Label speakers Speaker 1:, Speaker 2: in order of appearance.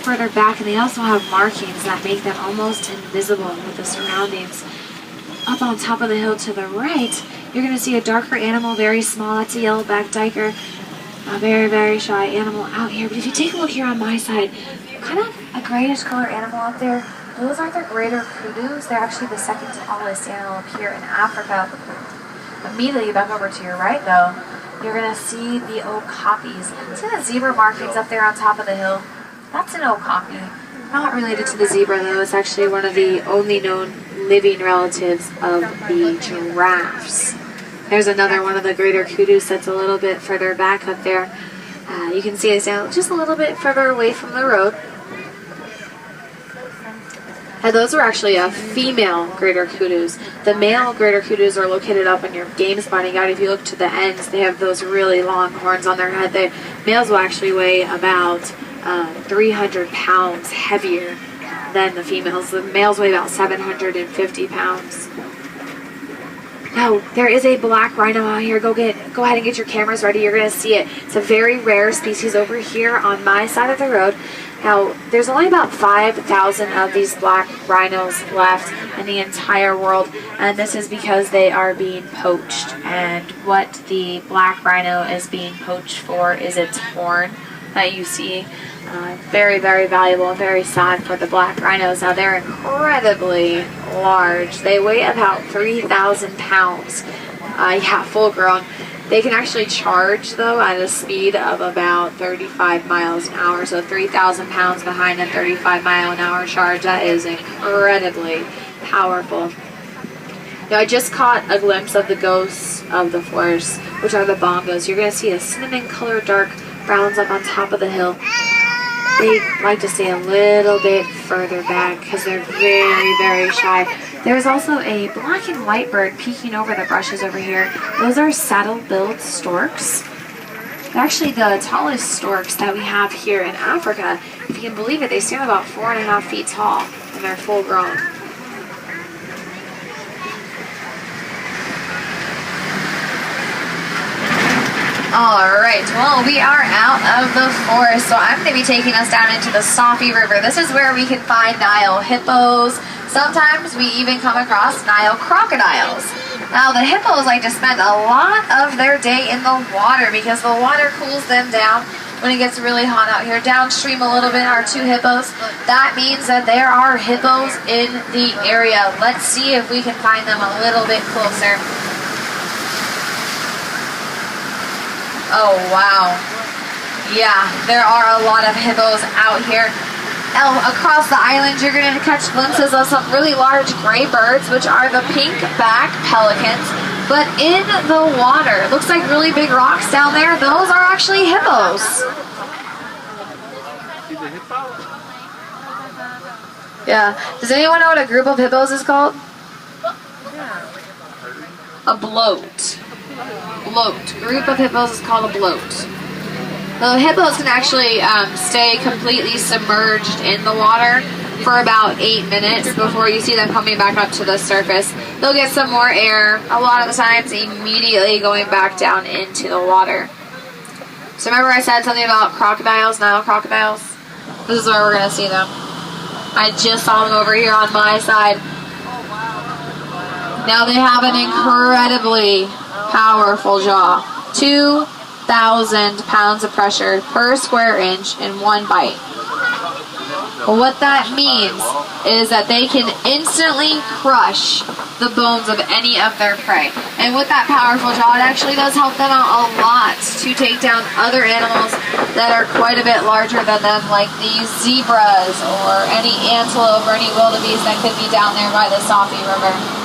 Speaker 1: further back, and they also have markings that make them almost invisible with the surroundings. Up on top of the hill to the right, you're going to see a darker animal, very small. That's a yellowback duiker. A very, very shy animal out here. But if you take a look here on my side, kind of a grayish color animal out there. Those are the greater kudus. They're actually the second tallest animal up here in Africa. Immediately back over to your right, though, you're going to see the okapis. See the zebra markings up there on top of the hill? That's an okapi. Not related to the zebra, though. It's actually one of the only known living relatives of the giraffes. There's another one of the greater kudus that's a little bit further back up there. You can see it's down just a little bit further away from the road. And those are actually female greater kudus. The male greater kudus are located up on your game spotting guide. If you look to the ends, they have those really long horns on their head. The males will actually weigh about 300 pounds heavier than the females. The males weigh about 750 pounds. Now, there is a black rhino out here. Go ahead and get your cameras ready. You're going to see it. It's a very rare species over here on my side of the road. Now, there's only about 5,000 of these black rhinos left in the entire world, and this is because they are being poached. And what the black rhino is being poached for is its horn that you see. Very, very valuable and very sad for the black rhinos. Now, they're incredibly large. They weigh about 3,000 pounds. Yeah, full grown. They can actually charge, though, at a speed of about 35 miles an hour. So 3,000 pounds behind a 35-mile-an-hour charge. That is incredibly powerful. Now, I just caught a glimpse of the ghosts of the forest, which are the bongos. You're going to see a cinnamon-colored dark browns up on top of the hill. They like to stay a little bit further back because they're very, very shy. There's also a black and white bird peeking over the brushes over here. Those are saddle-billed storks. They're actually the tallest storks that we have here in Africa. If you can believe it, they stand about 4.5 feet tall and they're full grown. Alright, well, we are out of the forest, so I'm going to be taking us down into the Safi River. This is where we can find Nile hippos. Sometimes we even come across Nile crocodiles. Now, the hippos like to spend a lot of their day in the water because the water cools them down when it gets really hot out here. Downstream a little bit are 2 hippos. That means that there are hippos in the area. Let's see if we can find them a little bit closer. Oh, wow. Yeah, there are a lot of hippos out here. Across the island, you're going to catch glimpses of some really large gray birds, which are the pink-back pelicans. But in the water, it looks like really big rocks down there. Those are actually hippos. Yeah. Does anyone know what a group of hippos is called? A bloat. Bloat. Group of hippos is called a bloat. The hippos can actually stay completely submerged in the water for about 8 minutes before you see them coming back up to the surface. They'll get some more air, a lot of the times immediately going back down into the water. So remember I said something about crocodiles, Nile crocodiles? This is where we're going to see them. I just saw them over here on my side. Now they have an incredibly powerful jaw. 2,000 pounds of pressure per square inch in one bite. What that means is that they can instantly crush the bones of any of their prey. And with that powerful jaw, it actually does help them out a lot to take down other animals that are quite a bit larger than them, like these zebras or any antelope or any wildebeest that could be down there by the Safi River.